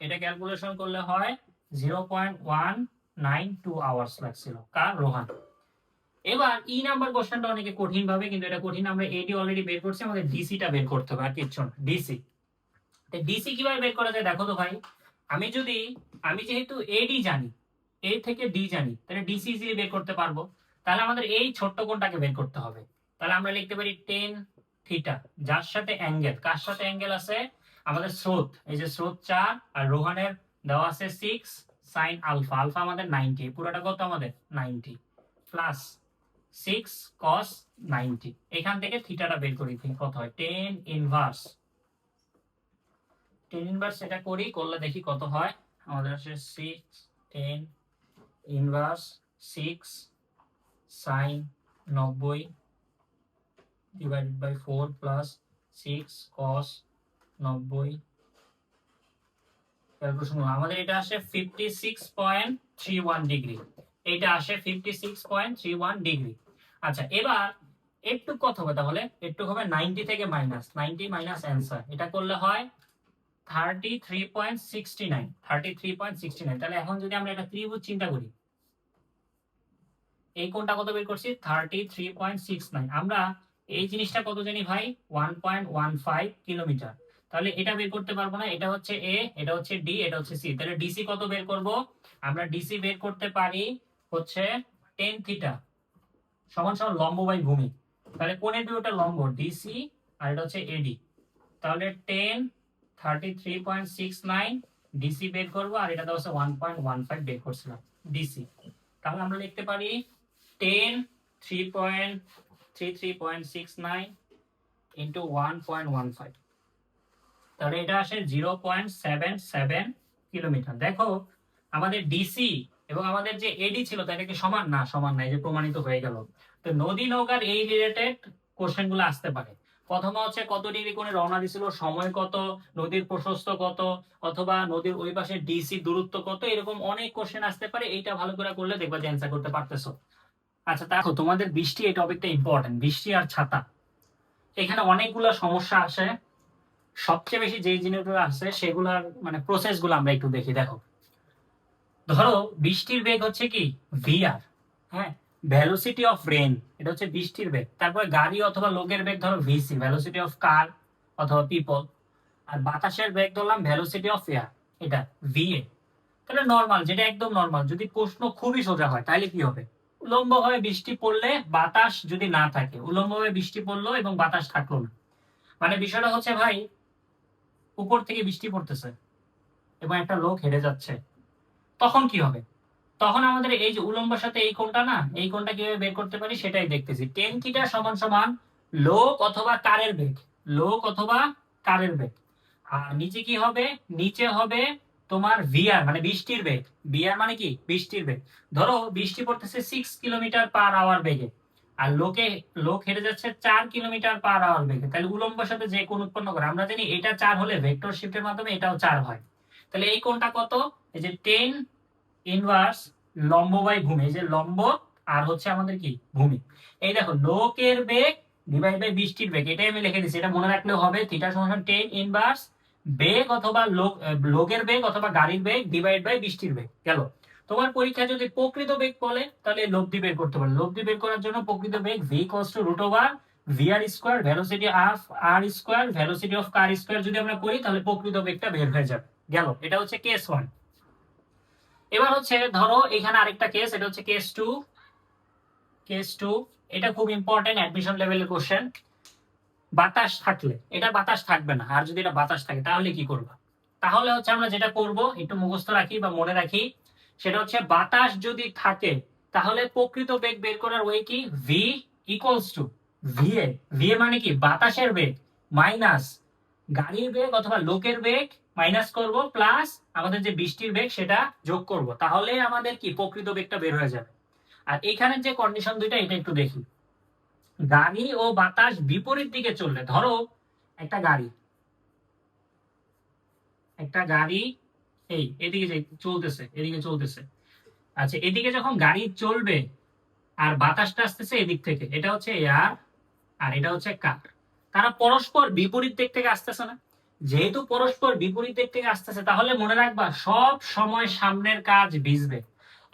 A: এটা ক্যালকুলেশন করলে হয় 0.192 আওয়ার্স লাগছিল কার? রোহান। এবার ই নাম্বার কোশ্চেনটা অনেকে কঠিন ভাবে, কিন্তু এটা কঠিন, আমরা এডি অলরেডি বের করছি, আমাদের ডিসিটা বের করতে হবে আর কিচ্ছু না। ডিসি, ডিসি কিভাবে বের করা যায় দেখো তো ভাই। আমি যেহেতু এডি জানি, এ থেকে ডি জানি, তাহলে ডিসি ইজিলি বের করতে পারবো। তাহলে আমাদের এই ছোট্ট কোণটাকে বের করতে হবে। তাহলে আমরা লিখতে পারি টেন থিটা, যার সাথে অ্যাঙ্গেল, কার সাথে অ্যাঙ্গেল আছে? আমাদের স্রোত, এই যে স্রোত 4 আর রোহানের দেওয়া আছে 6 সাইন আলফা, আলফা আমাদের 90, পুরোটা কত আমাদের 90 প্লাস 6 cos 90। এখান থেকে থিটাটা বের করি কত হয়? টেন ইনভার্স টেন ইনভার্স এটা করি, করলে দেখি কত হয়। আমাদের আসে 6 10 inverse 6 sine 90 divided by 4 plus 6 cos 90। Calculation আমাদের এটা আসে 56.31 ডিগ্রি। এটা আসে 56.31 ডিগ্রি। আচ্ছা, এবার একটু কত হবে তাহলে? একটু হবে 90 থেকে মাইনাস 90 মাইনাস অ্যান্সার, এটা করলে হয় 33.69। 33.69। তাহলে এখন যদি আমরা এটা ত্রিভুজ চিন্তা করি, এই কোণটা কত বের করছি? 33.69। আমরা এই জিনিসটা কত জানি ভাই? 1.15 কিলোমিটার। তাহলে এটা বের করতে পারবো না, এটা হচ্ছে এ, এটা হচ্ছে ডি, এটা হচ্ছে সি। তাহলে ডিসি কত বের করব? আমরা ডিসি বের করতে পারি হচ্ছে টেন থিটা সমান সমান লম্ব বাই ভূমি। তাহলে কোণের বিয়োগটা লম্ব ডিসি, আর এটা হচ্ছে এডি। তাহলে 10 33.69 ডিসি বের করবো, আর এটা দেওয়া আছে 1.15 বের করছিলাম ডিসি। তাহলে আমরা লিখতে পারি 10 3.69 ইন্টু 1.15। তাহলে এটা আসে 0.77 কিলোমিটার। দেখো আমাদের ডিসি এবং আমাদের যে এডি ছিল তাটা কি সমান? না, সমান নাই, যে প্রমাণিত হয়ে গেল। তো নদী নৌকার এই রিলেটেড কোশ্চেন গুলো আসতে পারে। প্রথমে হচ্ছে কত ডিগ্রি কোণে রওনা দিছিল, সময় কত, নদীর প্রশস্ত কত, অথবা নদীর ওই পাশে ডিসি দূরত্ব কত, এরকম অনেক কোশ্চেন আসতে পারে। এইটা ভালো করে করলে দেখবা যে অ্যান্সার করতে পারতেছো। আচ্ছা দেখো, তোমাদের বৃষ্টি এই টপিকটা ইম্পর্টেন্ট, বৃষ্টি আর ছাতা। এখানে অনেকগুলো সমস্যা আসে। সবচেয়ে বেশি যে জিনিসগুলো আছে সেগুলোর মানে প্রসেস গুলো আমরা একটু দেখি। দেখো, ধরো বৃষ্টির বেগ হচ্ছে কি ভিআর, হ্যাঁ, ভেলোসিটি অফ রেন, এটা হচ্ছে বৃষ্টির বেগ। তারপরে গাড়ি অথবা লোকের বেগ ধরো ভিসি, ভেলোসিটি অফ কার অথবা পিপল। আর বাতাসের বেগ ধরলাম ভেলোসিটি অফ এয়ার, এটা ভিএ। তাহলে নর্মাল, যেটা একদম নর্মাল, যদি প্রশ্ন খুবই সোজা হয় তাহলে কি হবে? উলম্ব ভাবে বৃষ্টি পড়লে বাতাস যদি না থাকে, উলম্ব ভাবে বৃষ্টি পড়লো এবং বাতাস থাকলো না, মানে বিষয়টা হচ্ছে ভাই উপর থেকে বৃষ্টি পড়তেছে এবং একটা লোক হেঁটে যাচ্ছে, তখন কি হবে? তখন আমাদের এই যে উলম্বের সাথে এই কোণটা না, এই কোণটা কিভাবে বের করতে পারি সেটাই দেখতেছি। টেন থিটা সমান সমান লোক অথবা কারের বেগ, লোক অথবা কারের বেগ। আর নিচে কি হবে? নিচে হবে তোমার ভিআর মানে বৃষ্টির বেগ। ভিআর মানে কি? বৃষ্টির বেগ। ধরো বৃষ্টি পড়তেছে 6 কিলোমিটার/আওয়ার বেগে, আর লোক হেঁটে যাচ্ছে 4 কিলোমিটার/আওয়ার বেগে। তাহলে উলম্বের সাথে যে কোণ উৎপন্ন করে, আমরা জানি এটা 4 হলে ভেক্টর শিফটের মাধ্যমে এটাও 4 হয়। তাহলে এই কোণটা কত? এই যে 10 ইনভার্স লম্ব বাই ভূমি, এই যে লম্ব আর হচ্ছে আমাদের কি ভূমি। এই দেখো, লোকের বেগ ডিভাইড বাই বৃষ্টির বেগ, এটাই আমি লিখে দিচ্ছি। এটা মনে রাখলেও হবে। থিটা সমান 10 ইনভার্স বেগ অথবা লোকের বেগ অথবা গাড়ির বেগ ডিভাইড বাই বৃষ্টির বেগ। গেল। তোমার পরীক্ষায় যদি প্রকৃত বেগ বলে তাহলে লব্ধি বের করতে পারো। লব্ধি বের করার জন্য প্রকৃত বেগ v equals to root over vr square velocity of r square velocity of car square যদি আমরা করি তাহলে প্রকৃত বেগটা বের হয়ে যাবে। গেল, এটা হচ্ছে কেস 1। এবার হচ্ছে ধরো এখানে আরেকটা কেস, এটা হচ্ছে কেস 2। কেস 2 এটা খুব ইম্পর্টেন্ট, অ্যাডমিশন লেভেলের কোশ্চেন। বাতাস থাকলে, এটা বাতাস থাকবে না, আর যদি এটা বাতাস থাকে তাহলে কি করবা? তাহলে হচ্ছে আমরা যেটা করব একটু মুখস্থ রাখি বা মনে রাখি, সেটা হচ্ছে বাতাস যদি থাকে তাহলে প্রকৃত বেগ বের করার ওয়ে কি? v equals two va। va মানে কি? বাতাসের বেগ মাইনাস গাড়ির বেগ অথবা লোকের বেগ মাইনাস করব, প্লাস আমাদের যে বৃষ্টির বেগ সেটা যোগ করব, তাহলে আমাদের কি প্রকৃত বেগটা বের হয়ে যাবে। আর এখানে যে কন্ডিশন দুইটা এটা একটু দেখি। গাড়ি ও বাতাস বিপরীত দিকে চললে, ধরো একটা গাড়ি এই এদিকে চলতেছে, এদিকে চলতেছে। আচ্ছা, এদিকে যখন গাড়ি চলবে আর বাতাসটা আসতেছে এদিক থেকে, এটা হচ্ছে এয়ার আর এটা হচ্ছে কার, তারা পরস্পর বিপরীত দিক থেকে আসতেছে না? যেহেতু পরস্পর বিপরীত দিক থেকে আসতেছে তাহলে মনে রাখবা সব সময় সামনের কাজ ভিজবে।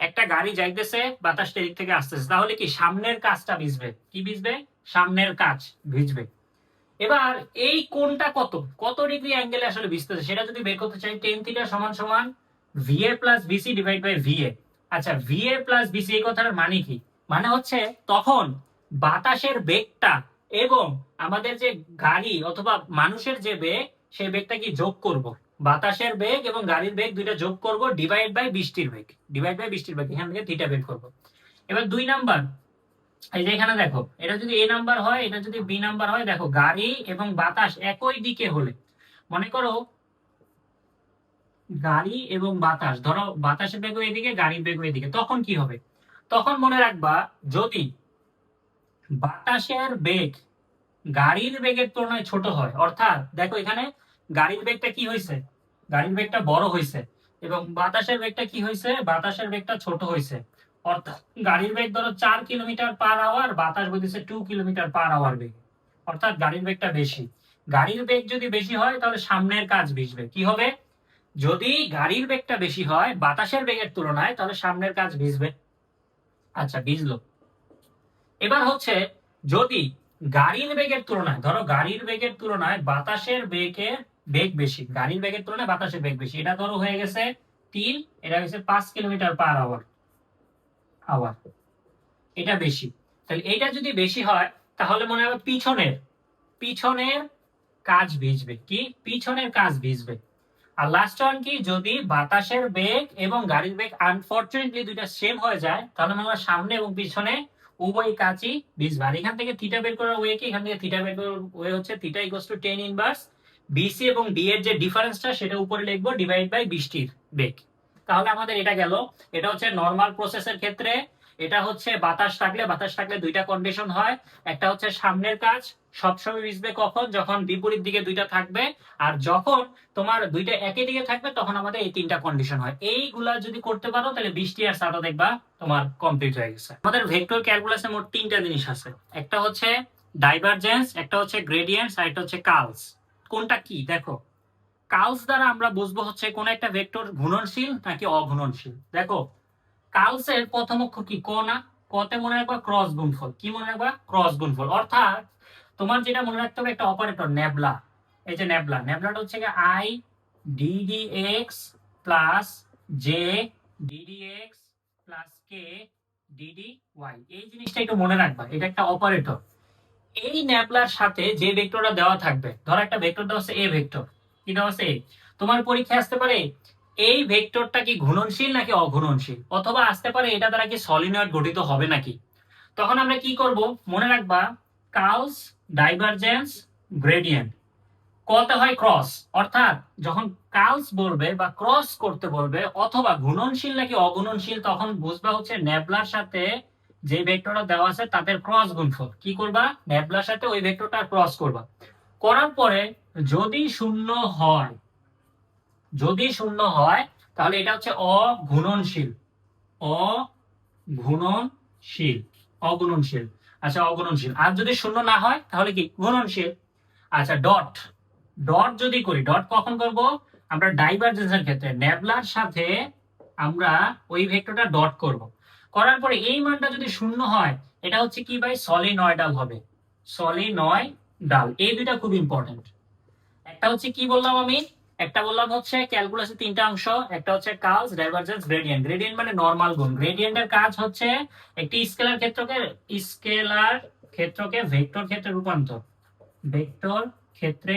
A: একটা গাড়ি যাইতেছে, বাতাসটা এদিক থেকে আসতেছে, তাহলে কি সামনের কাজটা ভিজবে? কি ভিজবে? সামনের কাজ ভিজবে। এবার এই কোণটা কত কত ডিগ্রি অ্যাঙ্গেলে আসলে ভিজতেছে সেটা যদি বের করতে চাই, টেন থিটা সমান সমান VA plus BC divide by VA। আচ্ছা, VA প্লাস BC এই কথার মানে কি? মানে হচ্ছে তখন বাতাসের বেগটা এবং আমাদের যে গাড়ি অথবা মানুষের যে বেগ সেই বেগটা কি যোগ করব। বাতাসের বেগ এবং গাড়ির বেগ দুইটা যোগ করব ডিভাইড বাই বৃষ্টির বেগ, ডিভাইড বাই বৃষ্টির বেগ, এখান থেকে থিটা বের করব। এবার 2 নাম্বার, এই যে এখানে দেখো, এটা যদি A নাম্বার হয়, এটা যদি B নাম্বার হয়, দেখো গাড়ি এবং বাতাস একই দিকে হলে, মনে করো গাড়ি এবং বাতাস, ধরো বাতাসের বেগও এদিকে গাড়ির বেগও এদিকে, তখন কি হবে? তখন মনে রাখবা যদি বাতাসের বেগ গাড়ির বেগের তুলনায় ছোট হয়, অর্থাৎ দেখো এখানে গাড়ির বেগটা কি হয়েছে, গাড়ির বেগটা বড় হয়েছে এবং বাতাসের বেগটা কি হয়েছে, বাতাসের বেগটা ছোট হয়েছে। অর্থাৎ গাড়ির বেগ ধরো 4 কিলোমিটার/আওয়ার, বাতাস বইতেছে 2 কিলোমিটার/আওয়ার বেগ, অর্থাৎ গাড়ির বেগটা বেশি। গাড়ির বেগ যদি বেশি হয় তাহলে সামনের কাজ ভিজবে, কি হবে? যদি গাড়ির বেগটা বেশি হয় বাতাসের বেগের তুলনায় তাহলে সামনের কাজ ভিজবে। আচ্ছা, ভিজলো। এবার হচ্ছে যদি গাড়ির বেগের তুলনায়, ধরো গাড়ির বেগের তুলনায় বাতাসের বেগ বেশি, গাড়ির বেগের তুলনায় বাতাসের বেগ বেশি, এটা ধরো হয়ে গেছে 3, এটা হয়েছে 5 কিলোমিটার/আওয়ার, এটা বেশি। তাহলে এটা যদি বেশি হয় তাহলে মনে হবে পিছনের পিছনের কাজ ভিজবে, কি পিছনের কাজ ভিজবে। আর লাস্ট ওয়ান কি, যদি বাতাসের বেগ এবং গাড়ির বেগ আনফরচুনেটলি দুইটা সেম হয়ে যায় তাহলে মনে হয় সামনে এবং পিছনে উভয় কাজই ভিজবে। আর এখান থেকে থিটা বের করার ওয়ে কি, এখান থেকে থিটা বের করার ওয়ে হচ্ছে theta equals to tan inverse BC এবং ডি এর যে ডিফারেন্সটা সেটা উপরে লিখবো ডিভাইড বাই বৃষ্টির বেগ। তাহলে আমাদের এটা গেল। এটা হচ্ছে নরমাল প্রসেসের ক্ষেত্রে। এটা হচ্ছে বাতাস থাকলে দুইটা কন্ডিশন হয়। একটা হচ্ছে সামনের কাজ সবসময় ভিজবে কখন, যখন বিপরীত দিকে দুইটা থাকবে, আর যখন তোমার দুইটা একই দিকে থাকবে তখন আমাদের এই তিনটা কন্ডিশন হয়। এইগুলা যদি করতে পারো তাহলে বৃষ্টি আর ছাতা দেখবা তোমার কমপ্লিট হয়ে গেছে। আমাদের ভেক্টর ক্যালকুলাসে মোট তিনটা জিনিস আছে, একটা হচ্ছে ডাইভারজেন্স, একটা হচ্ছে গ্রেডিয়েন্টস, আর একটা হচ্ছে কার্লস। কোনটা কি দেখো, কার্লস দ্বারা আমরা বুঝবো হচ্ছে কোন একটা ভেক্টর ঘূর্ণনশীল নাকি অঘূর্ণনশীল। দেখো কার্লস এর প্রথম অক্ষর কি, ক না? কতে মনে রাখবা ক্রস গুণফল, কি মনে রাখবা ক্রস গুণফল। অর্থাৎ তোমার যেটা মনে রাখতে হবে একটা অপারেটর নেবলা, এই যে নেবলাটা হচ্ছে i d d x plus j d d x plus k d d y, এই জিনিসটা একটু মনে রাখবা, এটা একটা অপারেটর। এই নেবলার সাথে যে ভেক্টরটা দেওয়া থাকবে, ধরো একটা ভেক্টর দেওয়া আছে এ ভেক্টর, কি দেওয়া আছে এ, তোমার পরীক্ষায় আসতে পারে এই ভেক্টরটা কি ঘূর্ণনশীল নাকি অঘূর্ণনশীল, অথবা আসতে পারে এটা দ্বারা কি সলিনয়েড গঠিত হবে নাকি। তখন আমরা কি করব, মনে রাখবা কার্লস, ডাইভারজেন্স, গ্রেডিয়েন্ট। কতে হয় ক্রস, অর্থাৎ যখন কার্লস বলবে বা ক্রস করতে বলবে অথবা ঘূর্ণনশীল নাকি অঘূর্ণনশীল তখন বুঝবা হচ্ছে নেবলার সাথে যে ভেক্টরটা দেওয়া আছে তাদের ক্রস গুণফল। কি করবা, নেবলার সাথে ওই ভেক্টরটা ক্রস করবা, করার পরে যদি শূন্য হয়, যদি শূন্য হয় তাহলে এটা হচ্ছে অঘূর্ণনশীল, অঘূর্ণনশীল, অঘূর্ণনশীল। আচ্ছা অঘূর্ণনশীল। আর যদি শূন্য না হয় তাহলে কি ঘূর্ণনশীল। আচ্ছা ডট, ডট যদি করি, ডট কখন করব, আমরা ডাইভারজেন্সের ক্ষেত্রে নেবলার সাথে আমরা ওই ভেক্টরটা ডট করব, করার পরে এই মানটা যদি শূন্য হয় এটা হচ্ছে কি ভাই সলিনয়েডাল হবে, সলিনয়েডাল। এই দুইটা খুব ইম্পর্টেন্ট। একটা হচ্ছে কি বললাম আমি, একটা বললাম হচ্ছে ক্যালকুলাসের তিনটা অংশ, একটা হচ্ছে কার্লস, ডাইভারজেন্স, গ্রেডিয়েন্ট। গ্রেডিয়েন্ট মানে নরমাল গুণ। গ্রেডিয়েন্টের কাজ হচ্ছে একটি স্কেলার ক্ষেত্রকে ভেক্টর ক্ষেত্রে রূপান্তর, ভেক্টর ক্ষেত্রে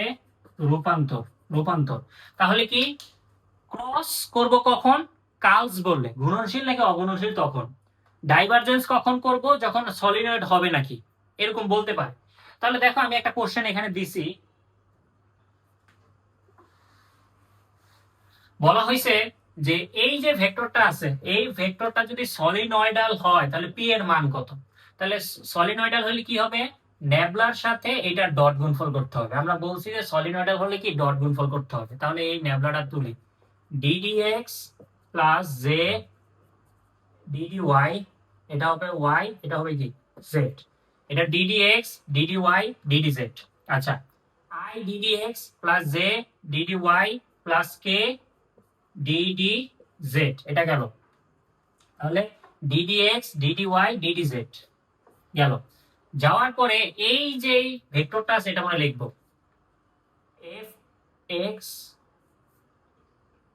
A: রূপান্তর। তাহলে কি ক্রস করব কখন, কার্লস বললে ঘূর্ণনশীল নাকি অঘূর্ণনশীল তখন। ডাইভারজেন্স কখন করব, যখন সলিনয়েড হবে নাকি, এরকম বলতে পারে। তাহলে দেখো আমি একটা কোশ্চেন এখানে দিছি, বলা হয়েছে যে এই যে ভেক্টরটা আছে এই ভেক্টরটা যদি সলিনয়েডাল হয় তাহলে পি এর মান কত। তাহলে সলিনয়েডাল হলে কি হবে, নেবলার সাথে এটা ডট গুণফল করতে হবে। আমরা বলছি যে সলিনয়েডাল হলে কি ডট গুণফল করতে হবে। তাহলে এই নেবলাটা তুলি, ddx plus j d d y, এটা হবে ওয়াই, এটা হবে কি জেড, এটা ddx d d y d d z. আচ্ছা i ddx plus j d d y plus k d d z, এটা গেল। তাহলে ddx dy ddz গেল। যাওয়ার পরে এই যে ভেক্টরটা আছে এটা আমরা লিখবো f x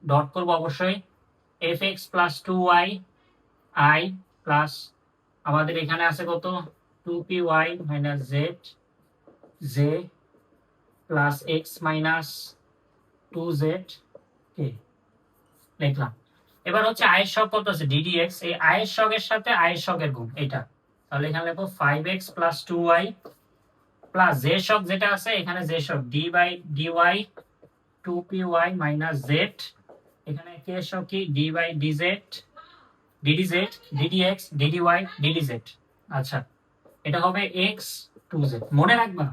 A: ডট করব অবশ্যই fx plus 2y i plus আমাদের এখানে আছে কত 2py minus z plus x minus 2z কে লিখলাম। এবার হচ্ছে আয়ের শক কত আছে ddx, এই আয়ের শকের সাথে আয়ের শকের গুণ এটা, তাহলে এখানে লিখবো 5x plus 2y plus z শক যেটা আছে এখানে z শক d by dy 2py minus z এখানে কে সব কি d by d z, d d z, d d x, d d y, d d z. আচ্ছা, এটা হবে এক্স টু জেড, মনে রাখবা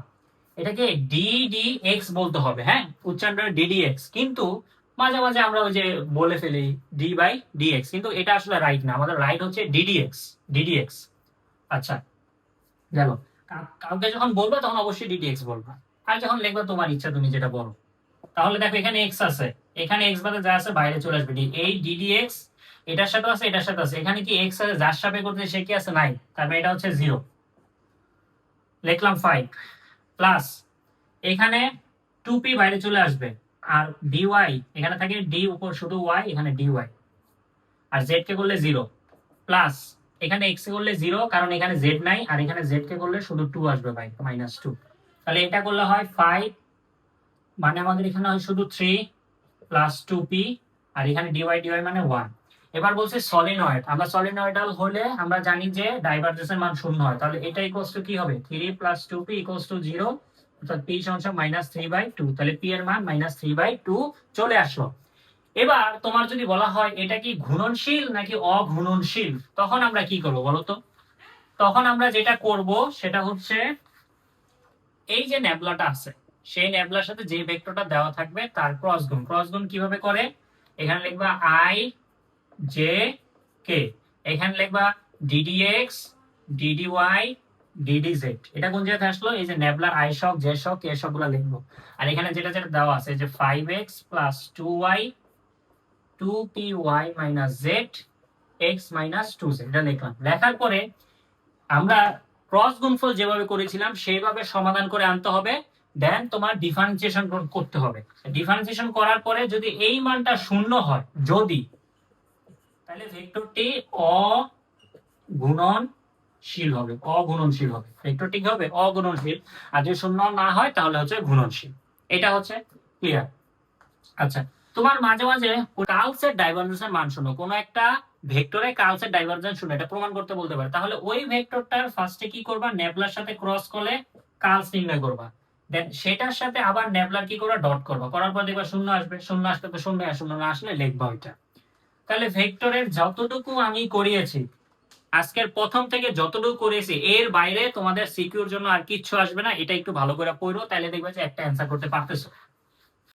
A: এটাকে ডিডিএক্স বলতে হবে, হ্যাঁ, উচ্চারণ ডিডিএক্স। কিন্তু মাঝে মাঝে আমরা ওই যে বলে ফেলি ডি বাই ডিএক্স, কিন্তু এটা আসলে রাইট না, আমাদের রাইট হচ্ছে ডিডিএক্স, ডিডিএক্স। আচ্ছা, গেল। কাউকে যখন বলবে তখন অবশ্যই ডিডিএক্স বলবা, আর যখন লিখবে তোমার ইচ্ছা তুমি যেটা বলো। তাহলে দেখো এখানে এক্স আছে, এখানে এক্স বাদে যা আছে বাইরে চলে আসবে, এই ডিডিএক্স এটার সাথে আছে, এটার সাথে আছে, এখানে কি এক্স আছে, যার সাথে করতে সে কি আছে, নাই, তার মানে এটা হচ্ছে 0, লিখলাম 5 প্লাস এখানে 2p বাইরে চলে আসবে, আর dy এখানে থাকে d উপর শুধু y, এখানে dy, আর z কে করলে 0 প্লাস এখানে x কে করলে 0 কারণ এখানে z নাই, আর এখানে z কে করলে শুধু 2 আসবে ভাই, -2। তাহলে এটা করলে হয় 5, মানে আমাদের এখানে হয় শুধু 3 প্লাস 2p, আর এখানে dy dy মানে 1। এবার বলছে সলিনয়েড, আমরা সলিনয়েডাল হলে আমরা জানি যে ডাইভারজেন্সের মান 0 হয়, তাহলে এটা ইকুয়ালস টু কি হবে, 3 প্লাস 2p ইকুয়ালস টু 0, অর্থাৎ p সমান -3/2, তাহলে p এর মান -3/2 চলে আসলো। এবার তোমার যদি বলা হয় এটা কি ঘূর্ণনশীল নাকি অঘূর্ণনশীল, তখন আমরা কি করব বলো তো? তখন আমরা যেটা করব সেটা হচ্ছে এই যে ন্যাবলাটা আছে, সেই ন্যাবলার সাথে যে ভেক্টরটা দেওয়া থাকবে তার ক্রস গুণ। ক্রস গুণ কিভাবে করে, এখানে লিখবা i জে কে, এখানে লিখবা ddx ddy ddz, এটা কোন জায়গাতে আসলো, এই যে ন্যাবলার i শক জে শক কে শক গুলো লিখবো। আর এখানে যেটা যেটা দেওয়া আছে যে 5x plus 2y 2py minus z x minus 2z, এটা লিখলাম। লেখার পরে আমরা ক্রস গুণফল যেভাবে করেছিলাম সেইভাবে সমাধান করে আনতে হবে, দেন তোমার ডিফারেন্সিয়েশন করতে হবে। ডিফারেন্সিয়েশন করার পরে যদি এই মানটা 0 হয়, যদি, তাহলে ভেক্টরটি অগুণনশীল হবে, অগুণনশীল হবে, ভেক্টরটি কি হবে, অগুণনশীল। আর যদি 0 না হয় তাহলে হচ্ছে গুণনশীল। এটা হচ্ছে ক্লিয়ার। আচ্ছা, তোমার মাঝে মাঝে কার্লসের ডাইভারজেন্সের মান শোনো, কোন একটা ভেক্টরে কার্লসের ডাইভারজেন্স শোনো, এটা প্রমাণ করতে বলতে পারে, তাহলে ওই ভেক্টরটার ফার্স্টে কি করবা, নেবলার সাথে ক্রস করলে কার্লস নির্ণয় করবা, দেন সেটার সাথে আবার নেবলার কি করবা, ডট করবা, করার পর দেখবা 0 আসবে, 0 আসলে তো 0, আর 0 না আসলে লিখবা ওইটা। তাহলে ভেক্টরের যতটুকু আমি করিয়েছি আজকের প্রথম থেকে যতটুকু করেছি, এর বাইরে তোমাদের সিকিউর জন্য আর কিচ্ছু আসবে না, এটা একটু ভালো করে পড়ো, তাহলে দেখবা যে একটা অ্যান্সার করতে পারতেছো।